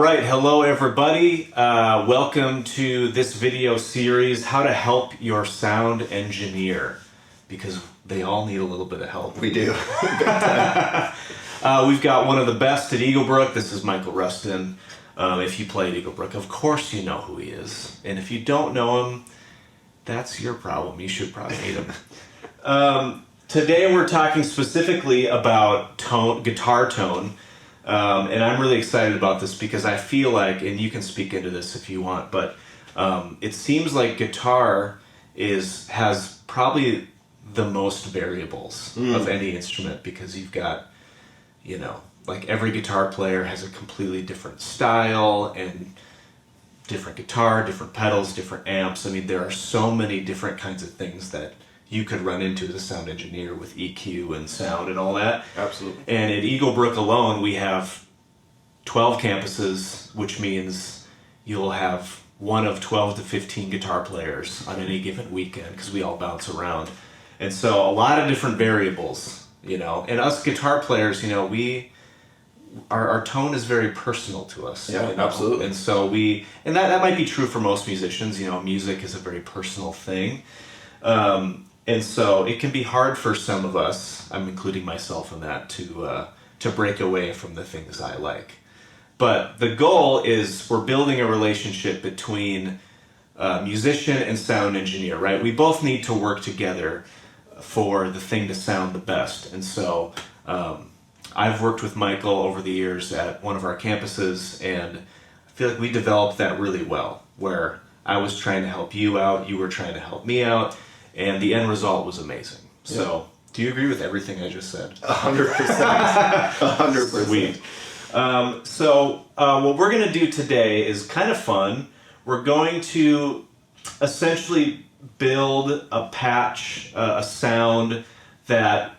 right, hello everybody. Welcome to this video series, How to Help Your Sound Engineer, because they all need a little bit of help. We do. We've got one of the best at Eagle Brook. This is Michael Rustin. If you play at Eagle Brook, of course you know who he is. And if you don't know him, that's your problem. You should probably meet him. Today we're talking specifically about guitar tone. And I'm really excited about this because I feel like, and you can speak into this if you want, but it seems like guitar has probably the most variables of any instrument, because you've got, like every guitar player has a completely different style and different guitar, different pedals, different amps. I mean, there are so many different kinds of things that you could run into as a sound engineer with EQ and sound and all that. Absolutely. And at Eagle Brook alone, we have 12 campuses, which means you'll have one of 12 to 15 guitar players on any given weekend, because we all bounce around. And so a lot of different variables, and us guitar players, our tone is very personal to us. Yeah, absolutely. And so and that might be true for most musicians. Music is a very personal thing. And so it can be hard for some of us, I'm including myself in that, to break away from the things I like. But the goal is we're building a relationship between musician and sound engineer, right? We both need to work together for the thing to sound the best. And so I've worked with Michael over the years at one of our campuses, and I feel like we developed that really well, where I was trying to help you out, you were trying to help me out, and the end result was amazing. Yeah. So, do you agree with everything I just said? 100%. 100%. Sweet. So, what we're going to do today is kind of fun. We're going to essentially build a patch, a sound that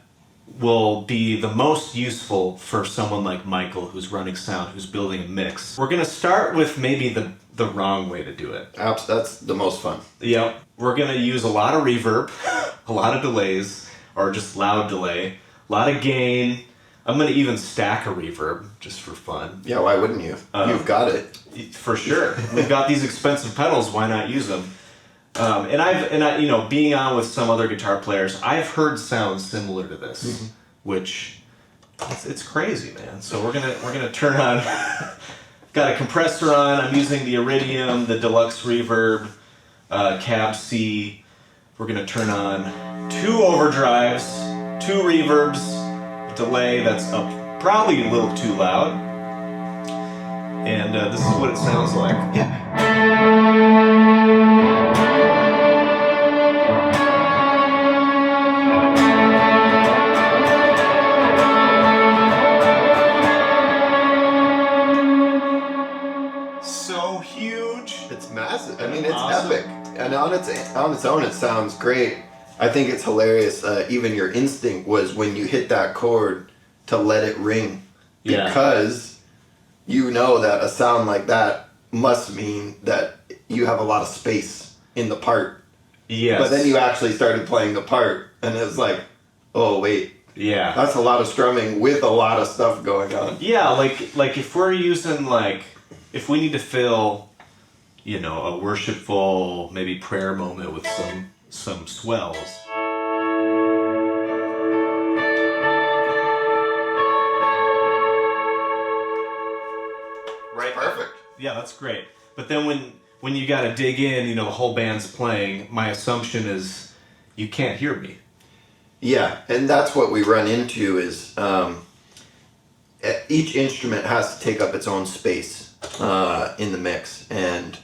will be the most useful for someone like Michael, who's running sound, who's building a mix. We're going to start with maybe the wrong way to do it. That's the most fun. Yep. We're going to use a lot of reverb, a lot of delays, or just loud delay, a lot of gain. I'm going to even stack a reverb just for fun. Yeah, why wouldn't you? You've got it. For sure. We've got these expensive pedals, why not use them? And I, being on with some other guitar players, I've heard sounds similar to this, which it's crazy, man. So we're gonna turn on. Got a compressor on. I'm using the Iridium, the Deluxe Reverb, Cab C. We're gonna turn on 2 overdrives, 2 reverbs, delay that's up probably a little too loud, and this is what it sounds like. So huge. It's massive. I mean, it's awesome. Epic. And on its own, it sounds great. I think it's hilarious. Even your instinct was when you hit that chord to let it ring. Yeah. Because you know that a sound like that must mean that you have a lot of space in the part. Yes. But then you actually started playing the part, and it was like, oh, wait. Yeah. That's a lot of strumming with a lot of stuff going on. Yeah, like if we're using, if we need to fill, a worshipful, maybe prayer moment with some swells. Right? Perfect. Yeah, that's great. But then when you got to dig in, the whole band's playing, my assumption is you can't hear me. Yeah, and that's what we run into is each instrument has to take up its own space in the mix, and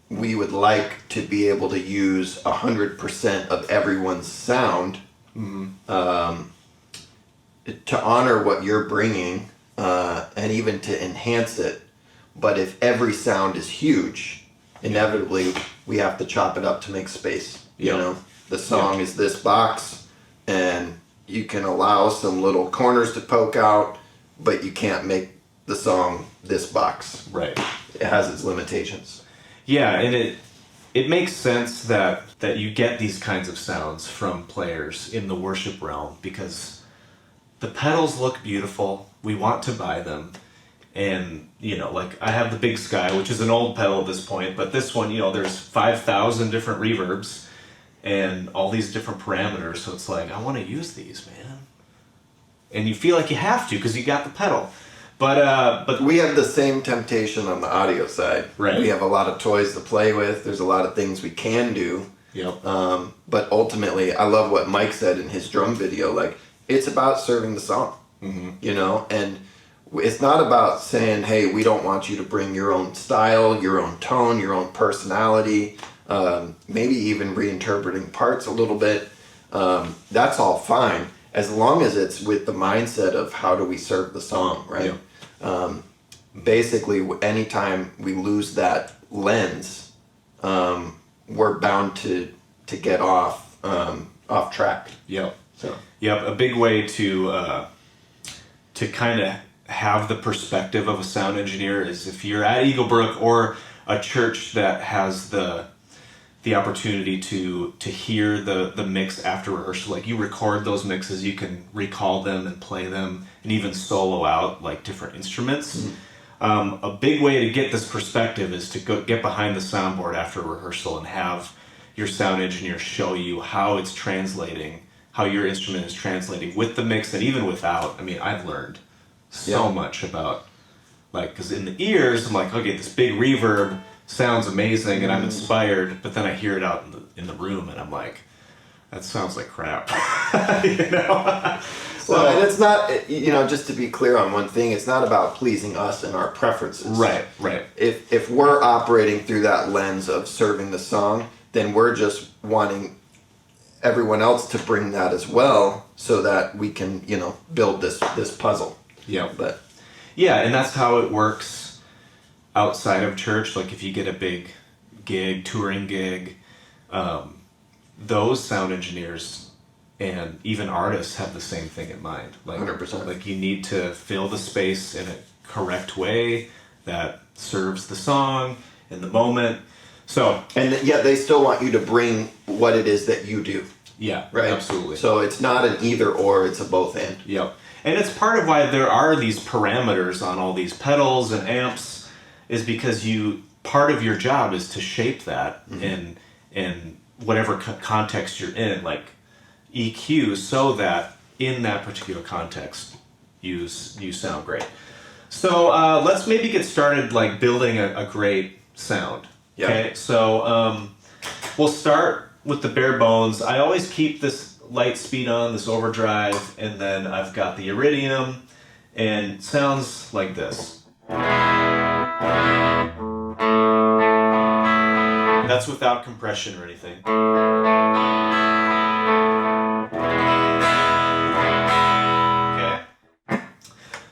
we would like to be able to use 100% of everyone's sound to honor what you're bringing and even to enhance it. But if every sound is huge, inevitably we have to chop it up to make space. The song is this box, and you can allow some little corners to poke out, but you can't make the song this box. Right. It has its limitations. Yeah, and it makes sense that you get these kinds of sounds from players in the worship realm, because the pedals look beautiful. We want to buy them. And, like I have the Big Sky, which is an old pedal at this point, but this one, there's 5,000 different reverbs and all these different parameters. So it's like, I want to use these, man. And you feel like you have to because you got the pedal. But we have the same temptation on the audio side. Right. We have a lot of toys to play with. There's a lot of things we can do. Yep. But ultimately, I love what Mike said in his drum video. Like, it's about serving the song, and it's not about saying, hey, we don't want you to bring your own style, your own tone, your own personality, maybe even reinterpreting parts a little bit. That's all fine, as long as it's with the mindset of how do we serve the song, right? Yeah. Basically, anytime we lose that lens, we're bound to get off track. Yep. So Yep. A big way to kind of have the perspective of a sound engineer is if you're at Eagle Brook or a church that has the opportunity to hear the mix after rehearsal. Like, you record those mixes, you can recall them and play them and even solo out like different instruments. A big way to get this perspective is to go get behind the soundboard after rehearsal and have your sound engineer show you how it's translating, how your instrument is translating with the mix and even without. I mean, I've learned so much about, like, because in the ears, I'm like, okay, this big reverb sounds amazing and I'm inspired, but then I hear it out in the room and I'm like, that sounds like crap. Well, and it's not, just to be clear on one thing, it's not about pleasing us and our preferences. Right. If we're operating through that lens of serving the song, then we're just wanting everyone else to bring that as well, so that we can, build this puzzle. Yeah. But yeah, and that's how it works outside of church. Like, if you get a big gig, touring gig, those sound engineers and even artists have the same thing in mind. Like, 100%. Like, you need to fill the space in a correct way that serves the song in the moment. So, and yet they still want you to bring what it is that you do. yeah, Right. absolutely. So it's not an either or, it's a both and. Yep. And it's part of why there are these parameters on all these pedals and amps, is because part of your job is to shape that in whatever context you're in, like EQ, so that in that particular context you sound great. So let's maybe get started, like, building a great sound. Yeah. Okay. So we'll start with the bare bones. I always keep this light speed on, this overdrive, and then I've got the iridium, and it sounds like this. That's without compression or anything. Okay.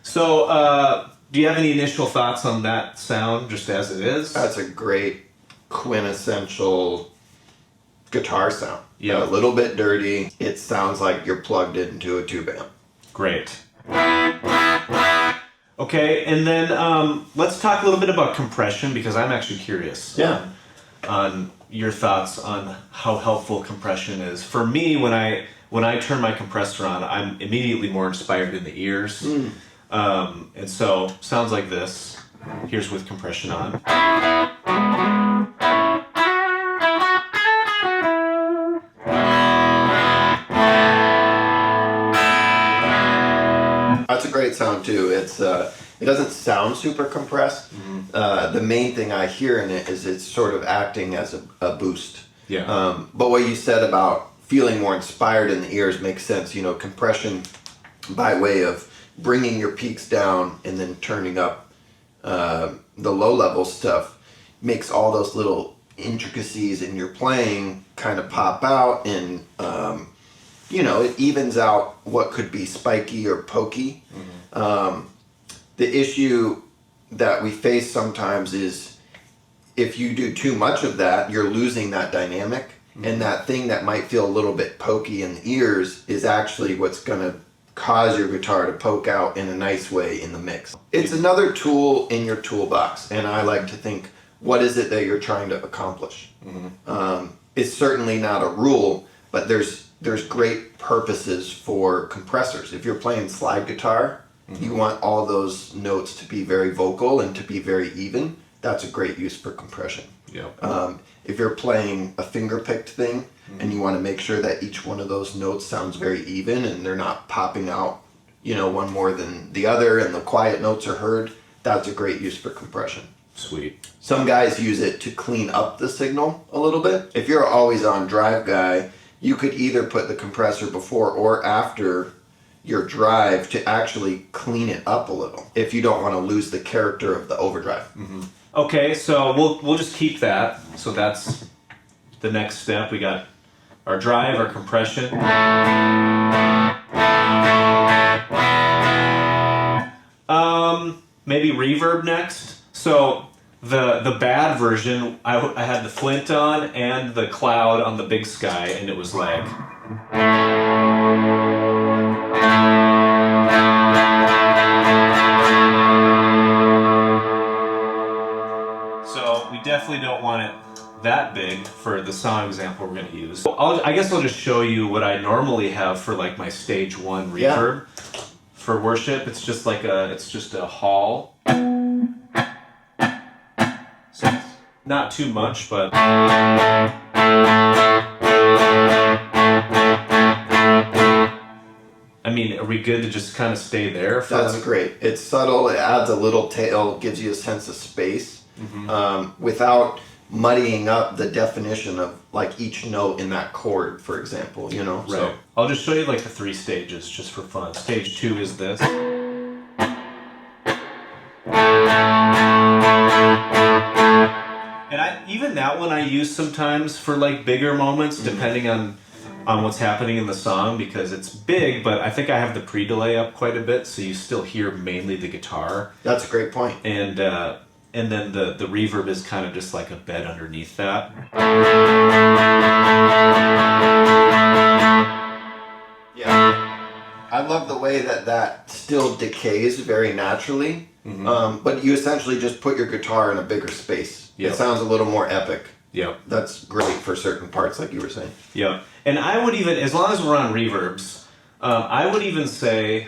So, do you have any initial thoughts on that sound, just as it is? That's a great quintessential guitar sound. Yeah. A little bit dirty. It sounds like you're plugged into a tube amp. Great. Okay, and then let's talk a little bit about compression, because I'm actually curious on your thoughts on how helpful compression is. For me, when I turn my compressor on, I'm immediately more inspired in the ears. And so, sounds like this. Here's with compression on. That's a great sound too. It doesn't sound super compressed. The main thing I hear in it is it's sort of acting as a boost. Yeah. But what you said about feeling more inspired in the ears makes sense. Compression by way of bringing your peaks down and then turning up the low level stuff makes all those little intricacies in your playing kind of pop out, and it evens out what could be spiky or pokey. The issue that we face sometimes is if you do too much of that, you're losing that dynamic, and that thing that might feel a little bit pokey in the ears is actually what's going to cause your guitar to poke out in a nice way in the mix. It's another tool in your toolbox, and I like to think, what is it that you're trying to accomplish? It's certainly not a rule, but there's great purposes for compressors. If you're playing slide guitar, You want all those notes to be very vocal and to be very even. That's a great use for compression. Yep. If you're playing a finger-picked thing and you want to make sure that each one of those notes sounds very even and they're not popping out, one more than the other and the quiet notes are heard, that's a great use for compression. Sweet. Some guys use it to clean up the signal a little bit. If you're always on drive guy, you could either put the compressor before or after your drive to actually clean it up a little if you don't want to lose the character of the overdrive. Okay, so we'll just keep that. So that's the next step. We got our drive, our compression. Maybe reverb next. So the bad version, I had the Flint on and the cloud on the big sky, and it was like. So we definitely don't want it that big for the song example we're going to use. I guess I'll just show you what I normally have for like my stage 1 reverb for worship. It's just like it's just a hall. So it's not too much, but. I mean, are we good to just kind of stay there? That's great. It's subtle. It adds a little tail, gives you a sense of space. Without muddying up the definition of like each note in that chord, for example, Right. So I'll just show you like the 3 stages just for fun. Stage 2 is this. And even that one I use sometimes for like bigger moments, depending on what's happening in the song, because it's big, but I think I have the pre-delay up quite a bit, so you still hear mainly the guitar. That's a great point. And then the reverb is kind of just like a bed underneath that. Yeah. I love the way that still decays very naturally, but you essentially just put your guitar in a bigger space. Yep. It sounds a little more epic. Yep. That's great for certain parts, like you were saying. Yep. And I would even, as long as we're on reverbs, I would even say,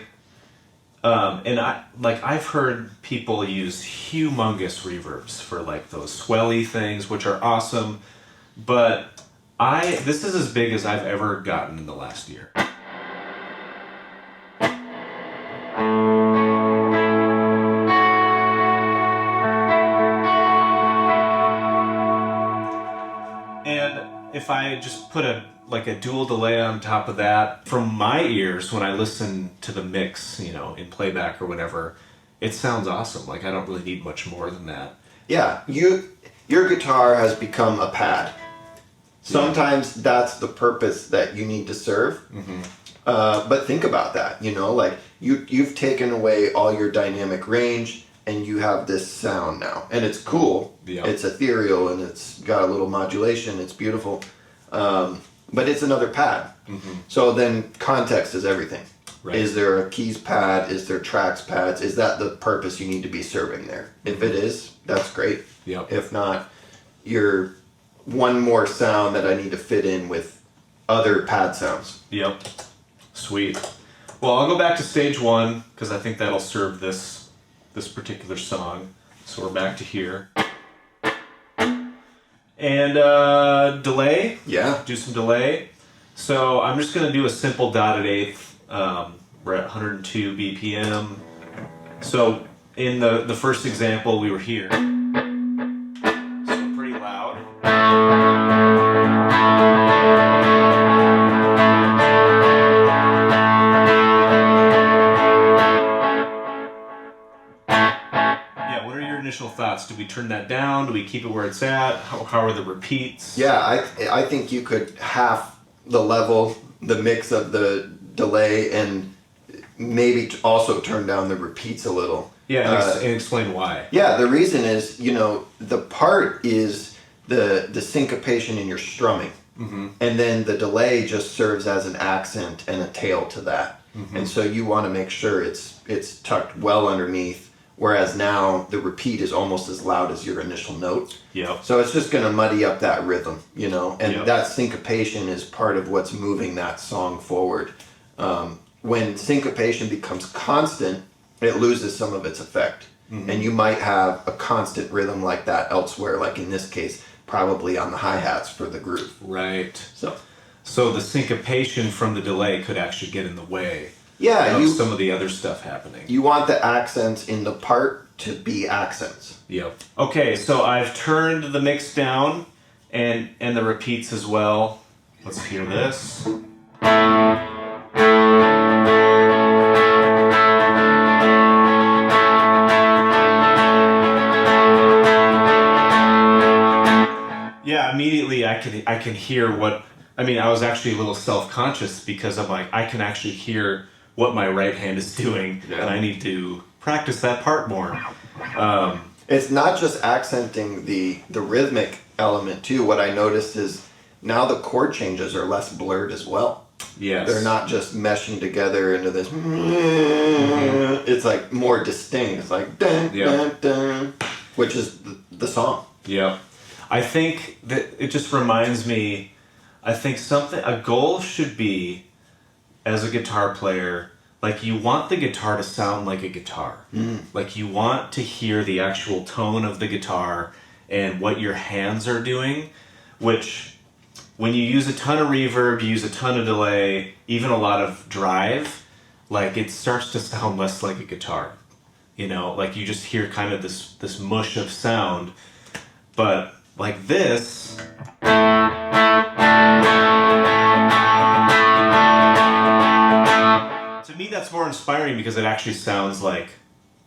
I've heard people use humongous reverbs for like those swelly things, which are awesome, but this is as big as I've ever gotten in the last year. And if I just put a dual delay on top of that, from my ears, when I listen to the mix, in playback or whatever, it sounds awesome. Like I don't really need much more than that. Yeah, your guitar has become a pad. Sometimes that's the purpose that you need to serve. But think about that, like you've taken away all your dynamic range and you have this sound now. And it's cool. Yeah. It's ethereal and it's got a little modulation. It's beautiful. But it's another pad. So then context is everything. Right. Is there a keys pad? Is there tracks pads? Is that the purpose you need to be serving there? If it is, that's great. Yep. If not, you're one more sound that I need to fit in with other pad sounds. Yep. Sweet. Well, I'll go back to stage 1 because I think that'll serve this particular song. So we're back to here. And delay. Yeah. Do some delay. So I'm just going to do a simple dotted eighth. We're at 102 BPM. So in the first example, we were here. So pretty loud. Yeah, what are your initial thoughts? Do we turn that down? Do we keep it where it's at? How are the repeats? Yeah, I think you could half the level, the mix of the delay, and maybe also turn down the repeats a little. Yeah, and explain why. Yeah, the reason is, the part is the syncopation in your strumming. And then the delay just serves as an accent and a tail to that. And so you want to make sure it's tucked well underneath, whereas now the repeat is almost as loud as your initial note. Yep. So it's just going to muddy up that rhythm, and Yep. that syncopation is part of what's moving that song forward. When syncopation becomes constant, it loses some of its effect. And you might have a constant rhythm like that elsewhere, like in this case, probably on the hi-hats for the groove. Right. So the syncopation from the delay could actually get in the way yeah, of some of the other stuff happening. you want the accents in the part to be accents. Yep. Okay, so I've turned the mix down and the repeats as well. Let's hear this. Yeah, immediately I can hear what I mean. I was actually a little self-conscious because I'm like, I can actually hear what my right hand is doing, and I need to practice that part more. It's not just accenting the rhythmic element too. What I noticed is now the chord changes are less blurred as well. Yes. They're not just meshing together into this. It's like more distinct. It's like dun, dun, dun, which is the song. Yeah. I think that it just reminds me, I think a goal should be, as a guitar player, like you want the guitar to sound like a guitar. Like you want to hear the actual tone of the guitar and what your hands are doing, which when you use a ton of reverb, you use a ton of delay, even a lot of drive, like it starts to sound less like a guitar. You know, like you just hear kind of this mush of sound. But like this, to me that's more inspiring because it actually sounds like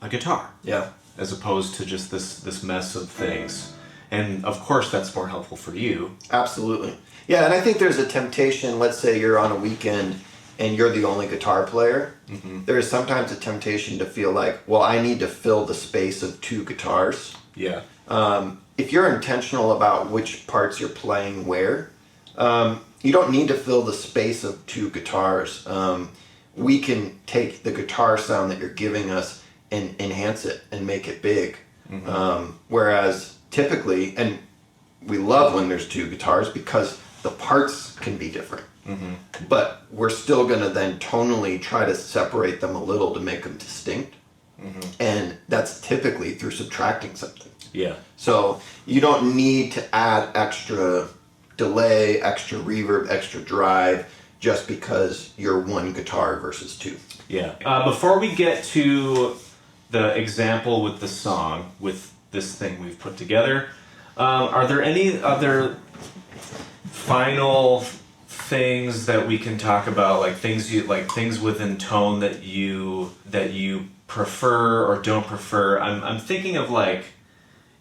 a guitar. Yeah. As opposed to just this mess of things. And of course that's more helpful for you. Absolutely. Yeah, and I think there's a temptation, let's say you're on a weekend and you're the only guitar player. There is sometimes a temptation to feel like, well, I need to fill the space of two guitars. Yeah. If you're intentional about which parts you're playing where, you don't need to fill the space of two guitars. We can take the guitar sound that you're giving us and enhance it and make it big. Whereas typically, and we love when there's two guitars because the parts can be different. But we're still going to then tonally try to separate them a little to make them distinct. And that's typically through subtracting something. Yeah. So you don't need to add extra delay, extra reverb, extra drive just because you're one guitar versus two. Yeah. Before we get to the example with the song, with this thing we've put together, are there any other final things that we can talk about, like things within tone that you prefer or don't prefer? I'm thinking of like,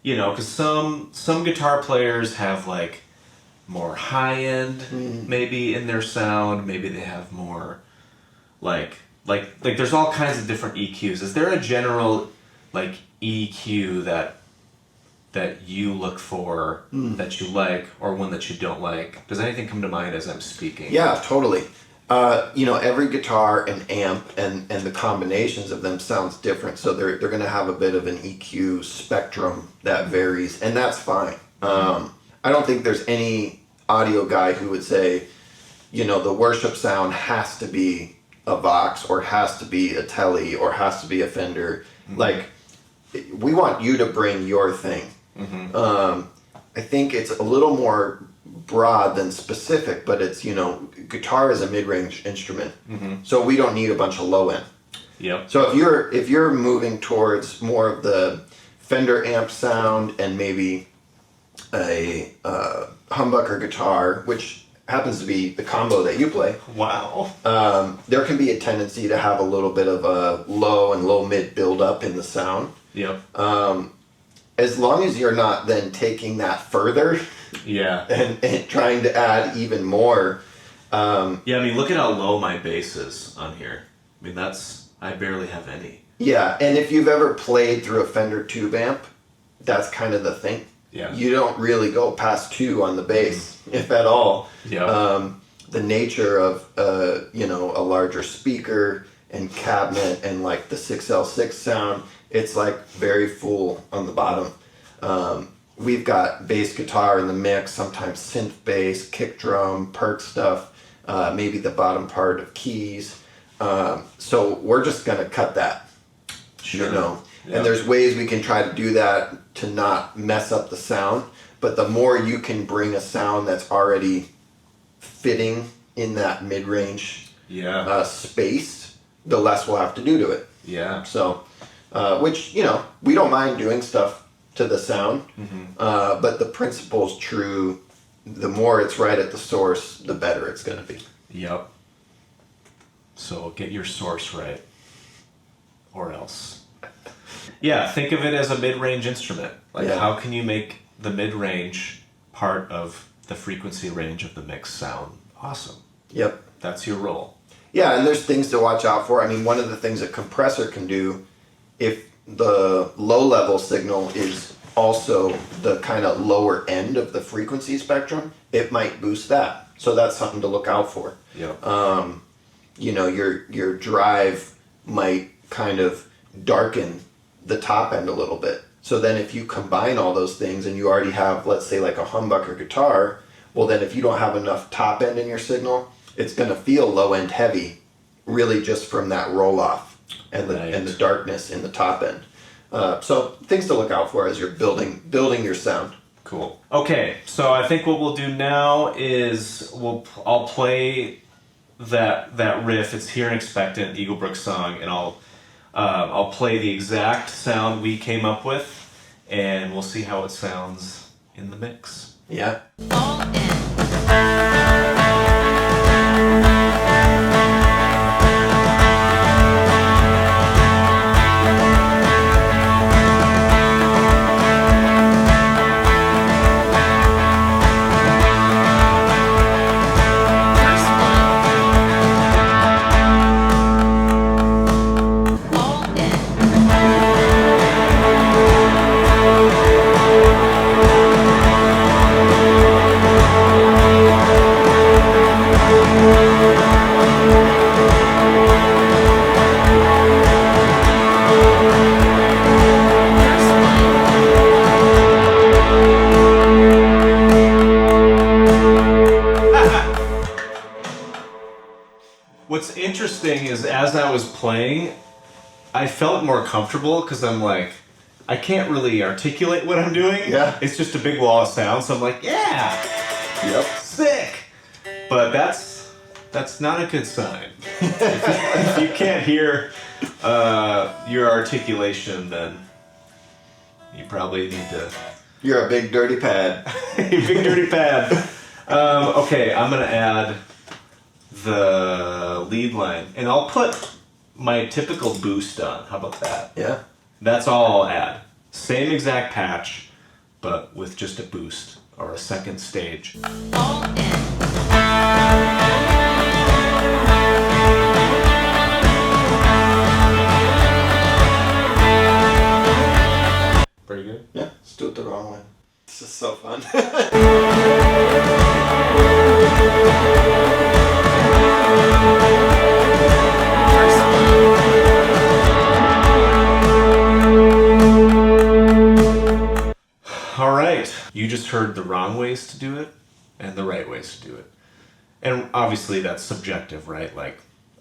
you know, because some guitar players have like more high end maybe in their sound. Maybe they have more like there's all kinds of different EQs. Is there a general like EQ that you look for that you like, or one that you don't like? Does anything come to mind as I'm speaking? Yeah, totally. You know, every guitar and amp and the combinations of them sounds different, so they're going to have a bit of an EQ spectrum that varies, and that's fine. I don't think there's any audio guy who would say, you know, the worship sound has to be a Vox or has to be a Tele or has to be a Fender. Like, we want you to bring your thing. I think it's a little more broad than specific, but it's, you know, guitar is a mid-range instrument, so we don't need a bunch of low end. Yep. So if you're moving towards more of the Fender amp sound and maybe a humbucker guitar, which happens to be the combo that you play. Wow. There can be a tendency to have a little bit of a low and low mid build up in the sound. Yep. As long as you're not then taking that further. Yeah. And trying to add even more. Yeah, I mean, look at how low my bass is on here. I mean, I barely have any. Yeah, and if you've ever played through a Fender tube amp, that's kind of the thing. Yeah. You don't really go past 2 on the bass, if at all. Yeah. The nature of, you know, a larger speaker and cabinet and like the 6L6 sound, it's like very full on the bottom. We've got bass guitar in the mix, sometimes synth bass, kick drum, perk stuff, maybe the bottom part of keys. So we're just going to cut that. Sure. You know, Yeah. and there's ways we can try to do that to not mess up the sound. But the more you can bring a sound that's already fitting in that mid-range Yeah. space, the less we'll have to do to it. Yeah. So, which, you know, we don't mind doing stuff to the sound, but the principle's true. The more it's right at the source, the better it's going to be. Yep. So get your source right. Or else. Yeah, think of it as a mid-range instrument. Like, Yeah. how can you make the mid-range part of the frequency range of the mix sound awesome? Yep. That's your role. Yeah, and there's things to watch out for. I mean, one of the things a compressor can do, if the low-level signal is also the kind of lower end of the frequency spectrum, it might boost that. So that's something to look out for. Yep. You know, your drive might kind of darken the top end a little bit. So then if you combine all those things and you already have, let's say, like a humbucker guitar, well then if you don't have enough top end in your signal, it's going to feel low end heavy, really just from that roll off and the darkness in the top end. So things to look out for as you're building your sound. Cool. Okay, so I think what we'll do now is I'll play that riff. It's Hear and Expectant, Eagle Brook song, and I'll play the exact sound we came up with, and we'll see how it sounds in the mix. Yeah. All in. What's interesting is as I was playing, I felt more comfortable because I'm like, I can't really articulate what I'm doing. Yeah. It's just a big wall of sound, so I'm like, yeah, Yep. sick. But that's not a good sign. If you can't hear your articulation, then you probably need to. You're a big dirty pad. Big dirty pad. Okay, I'm gonna add the lead line, and I'll put my typical boost on. How about that? Yeah. That's all I'll add. Same exact patch, but with just a boost or a second stage. All in. Pretty good. Yeah. Let's do it the wrong way. This is so fun. All right. You just heard the wrong ways to do it and the right ways to do it. And obviously that's subjective, right? Like,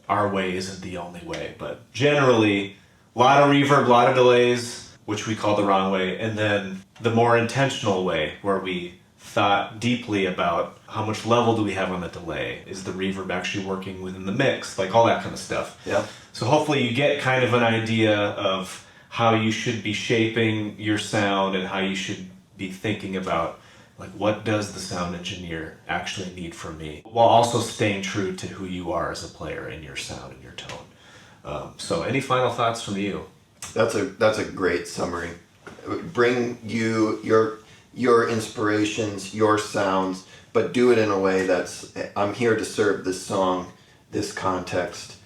our way isn't the only way, but generally, a lot of reverb, a lot of delays, which we call the wrong way, and then the more intentional way, where we thought deeply about how much level do we have on the delay? Is the reverb actually working within the mix? Like, all that kind of stuff. Yeah. So hopefully you get kind of an idea of how you should be shaping your sound and how you should be thinking about, like, what does the sound engineer actually need from me, while also staying true to who you are as a player in your sound and your tone. So any final thoughts from you? That's a great summary. Bring your inspirations, your sounds, but do it in a way that's, I'm here to serve this song, this context.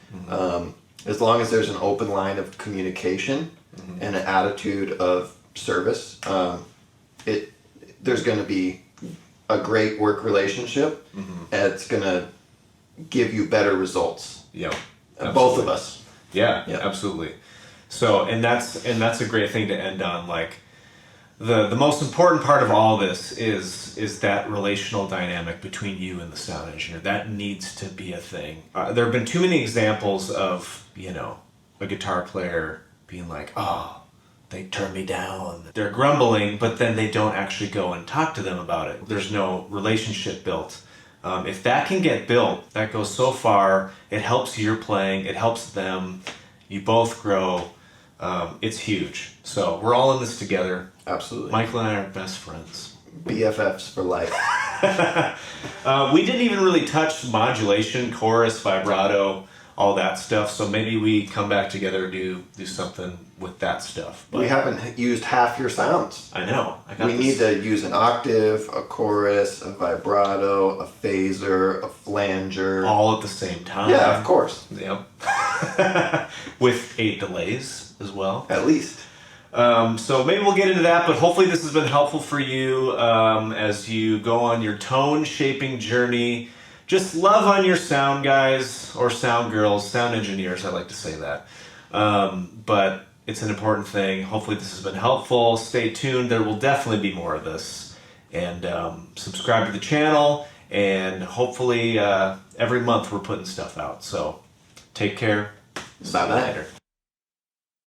As long as there's an open line of communication and an attitude of service, there's going to be a great work relationship, and it's going to give you better results. Yeah, Both of us. Yeah, Yeah. absolutely. So, and that's a great thing to end on. Like, the most important part of all this is that relational dynamic between you and the sound engineer. That needs to be a thing. There have been too many examples of, a guitar player being like, oh, they turned me down. They're grumbling, but then they don't actually go and talk to them about it. There's no relationship built. If that can get built, that goes so far. It helps your playing. It helps them. You both grow. It's huge. So we're all in this together. Absolutely. Michael and I are best friends. BFFs for life. We didn't even really touch modulation, chorus, vibrato, all that stuff. So maybe we come back together to do something with that stuff. But We haven't used half your sounds. I know. I got We need to use an octave, a chorus, a vibrato, a phaser, a flanger. all at the same time. Yeah, of course. Yep. With 8 delays as well. At least. So maybe we'll get into that, but hopefully this has been helpful for you as you go on your tone shaping journey. Just love on your sound guys or sound girls, sound engineers, I like to say that. But it's an important thing. Hopefully this has been helpful. Stay tuned. There will definitely be more of this. And subscribe to the channel. And hopefully every month we're putting stuff out. So take care. See you Bye-bye. later.